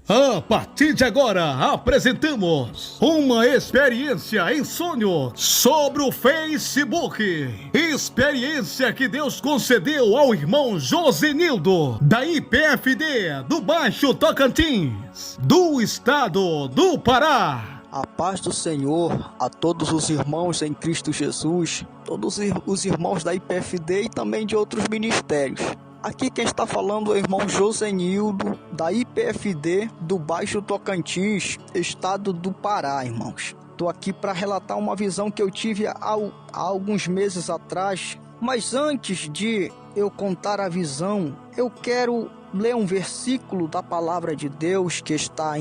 A partir de agora, apresentamos uma experiência em sonho sobre o Facebook. Experiência que Deus concedeu ao irmão Josenildo, da IPFD do Baixo Tocantins, do estado do Pará. A paz do Senhor a todos os irmãos em Cristo Jesus, todos os irmãos da IPFD e também de outros ministérios. Aqui quem está falando é o irmão Josenildo, da IPFD do Baixo Tocantins, estado do Pará, irmãos. Estou aqui para relatar uma visão que eu tive há alguns meses atrás. Mas antes de eu contar a visão, eu quero ler um versículo da palavra de Deus que está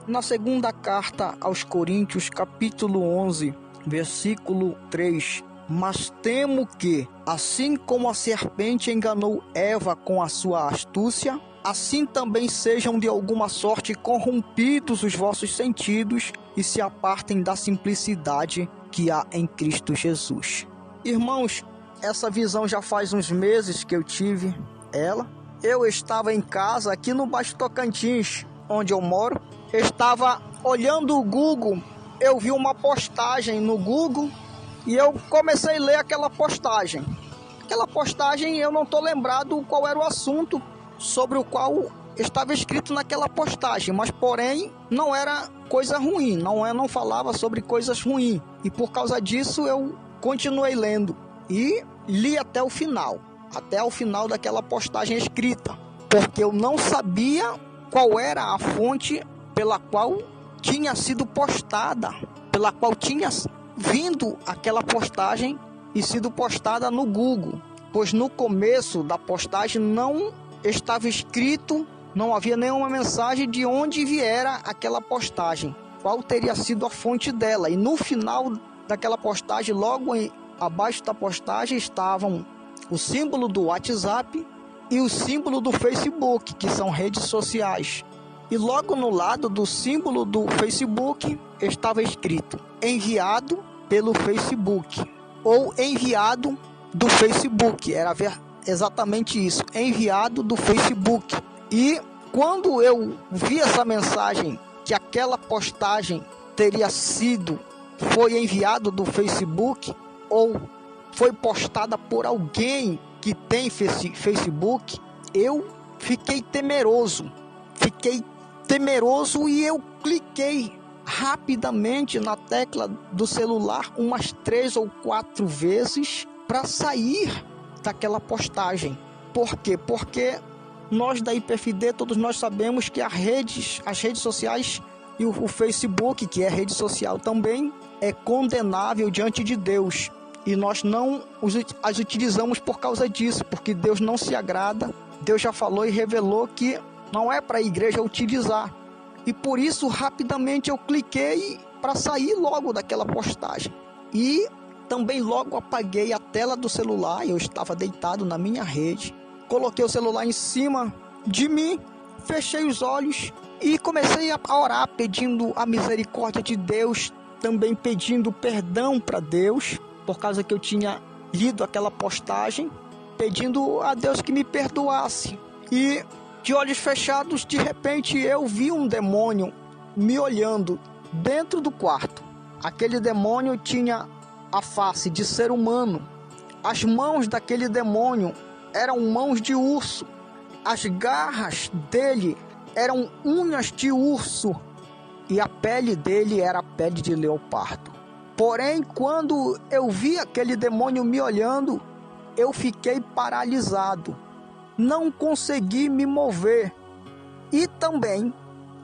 na segunda carta aos Coríntios, capítulo 11, versículo 3. Mas temo que, assim como a serpente enganou Eva com a sua astúcia, assim também sejam de alguma sorte corrompidos os vossos sentidos e se apartem da simplicidade que há em Cristo Jesus. Irmãos, essa visão já faz uns meses que eu tive ela. Eu estava em casa aqui no Baixo Tocantins, onde eu moro. Eu estava olhando o Google, eu vi uma postagem no Google e eu comecei a ler aquela postagem. Aquela postagem eu não estou lembrado qual era o assunto sobre o qual estava escrito naquela postagem, mas porém não era coisa ruim, não falava sobre coisas ruins. E por causa disso eu continuei lendo e li até o final daquela postagem escrita, porque eu não sabia qual era a fonte pela qual tinha sido postada, pela qual tinha vindo aquela postagem e sido postada no Google, pois no começo da postagem não estava escrito, não havia nenhuma mensagem de onde viera aquela postagem, qual teria sido a fonte dela. E no final daquela postagem, logo abaixo da postagem, estavam o símbolo do WhatsApp e o símbolo do Facebook, que são redes sociais. E logo no lado do símbolo do Facebook estava escrito: enviado pelo Facebook, ou enviado do Facebook. Era exatamente isso, enviado do Facebook. E quando eu vi essa mensagem, que aquela postagem foi enviado do Facebook, ou foi postada por alguém que tem Facebook, eu fiquei temeroso e eu cliquei rapidamente na tecla do celular umas 3 ou 4 vezes para sair daquela postagem. Por quê? Porque nós da IPFD, todos nós sabemos que as redes sociais e o Facebook, que é rede social também, é condenável diante de Deus. E nós não as utilizamos por causa disso, porque Deus não se agrada. Deus já falou e revelou que não é para a igreja utilizar. E por isso, rapidamente, eu cliquei para sair logo daquela postagem. E também logo apaguei a tela do celular. Eu estava deitado na minha rede. Coloquei o celular em cima de mim, fechei os olhos e comecei a orar, pedindo a misericórdia de Deus, também pedindo perdão para Deus, por causa que eu tinha lido aquela postagem, pedindo a Deus que me perdoasse. E de olhos fechados, de repente eu vi um demônio me olhando dentro do quarto. Aquele demônio tinha a face de ser humano. As mãos daquele demônio eram mãos de urso. As garras dele eram unhas de urso. E a pele dele era a pele de leopardo. Porém, quando eu vi aquele demônio me olhando, eu fiquei paralisado. Não consegui me mover e também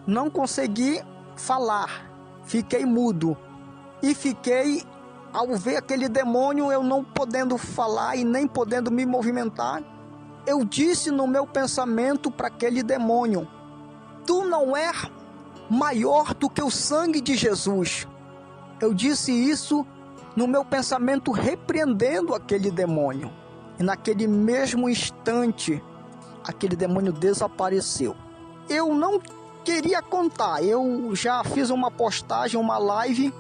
não consegui falar. Fiquei mudo e ao ver aquele demônio, eu não podendo falar e nem podendo me movimentar, eu disse no meu pensamento para aquele demônio: tu não é maior do que o sangue de Jesus. Eu disse isso no meu pensamento, repreendendo aquele demônio. E naquele mesmo instante, aquele demônio desapareceu. Eu não queria contar. Eu já fiz uma postagem, uma live,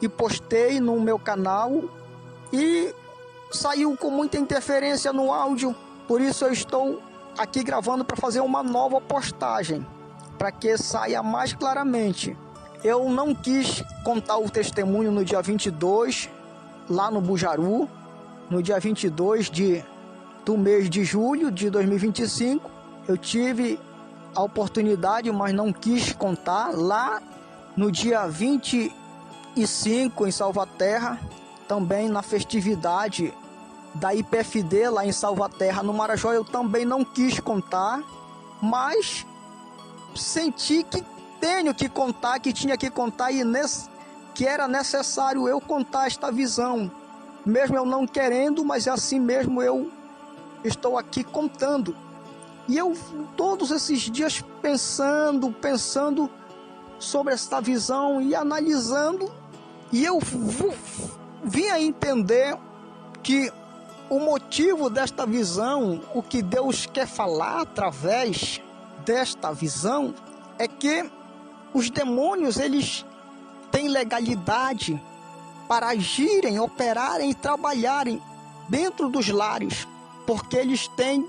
e postei no meu canal. E saiu com muita interferência no áudio. Por isso eu estou aqui gravando para fazer uma nova postagem. para que saia mais claramente. Eu não quis contar o testemunho no dia 22, lá no Bujaru, no dia 22 do mês de julho de 2025. Eu tive a oportunidade, mas não quis contar, lá no dia 25 em Salvaterra, também na festividade da IPFD lá em Salvaterra, no Marajó. Eu também não quis contar, mas senti que tenho que contar, que tinha que contar, e que era necessário eu contar esta visão, mesmo eu não querendo, mas é assim mesmo, eu estou aqui contando. E eu todos esses dias pensando sobre esta visão e analisando, e eu vim a entender que o motivo desta visão, o que Deus quer falar através desta visão, é que os demônios, eles têm legalidade para agirem, operarem e trabalharem dentro dos lares, porque eles têm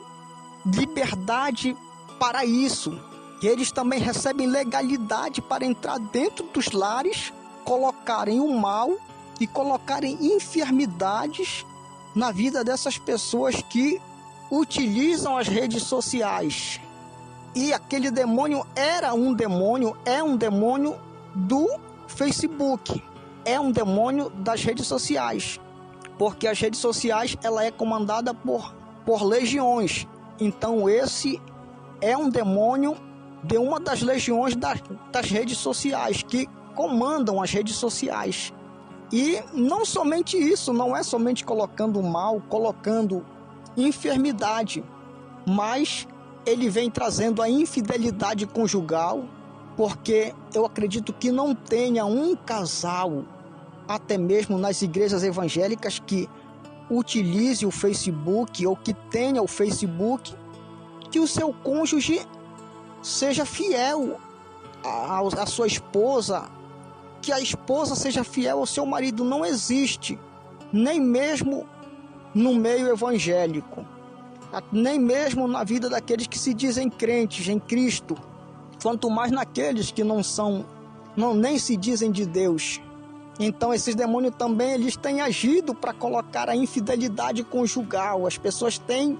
liberdade para isso. E eles também recebem legalidade para entrar dentro dos lares, colocarem o mal e colocarem enfermidades na vida dessas pessoas que utilizam as redes sociais. E aquele demônio é um demônio do Facebook, é um demônio das redes sociais, porque as redes sociais, ela é comandada por legiões. Então esse é um demônio de uma das legiões das redes sociais, que comandam as redes sociais. E não somente isso, não é somente colocando mal, colocando enfermidade, mas ele vem trazendo a infidelidade conjugal, porque eu acredito que não tenha um casal, até mesmo nas igrejas evangélicas, que utilize o Facebook ou que tenha o Facebook, que o seu cônjuge seja fiel à sua esposa, que a esposa seja fiel ao seu marido. Não existe, nem mesmo no meio evangélico, nem mesmo na vida daqueles que se dizem crentes em Cristo, quanto mais naqueles que nem se dizem de Deus. Então esses demônios também, eles têm agido para colocar a infidelidade conjugal. As pessoas têm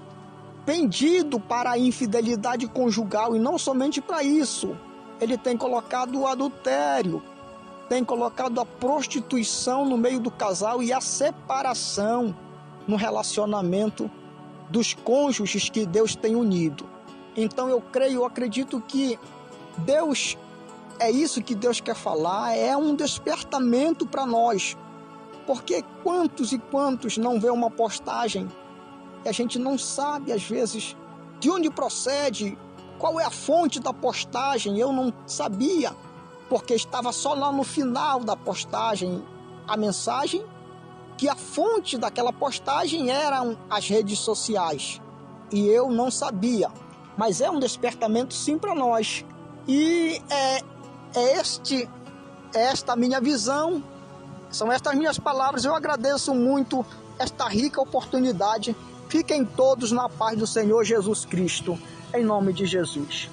pendido para a infidelidade conjugal, e não somente para isso. Ele tem colocado o adultério, tem colocado a prostituição no meio do casal e a separação no relacionamento dos cônjuges que Deus tem unido. Então eu acredito que Deus, é isso que Deus quer falar, é um despertamento para nós. Porque quantos e quantos não vê uma postagem e a gente não sabe, às vezes, de onde procede, qual é a fonte da postagem. Eu não sabia, porque estava só lá no final da postagem a mensagem, que a fonte daquela postagem eram as redes sociais. E eu não sabia. Mas é um despertamento sim para nós. E esta minha visão, são estas minhas palavras. Eu agradeço muito esta rica oportunidade. Fiquem todos na paz do Senhor Jesus Cristo, em nome de Jesus.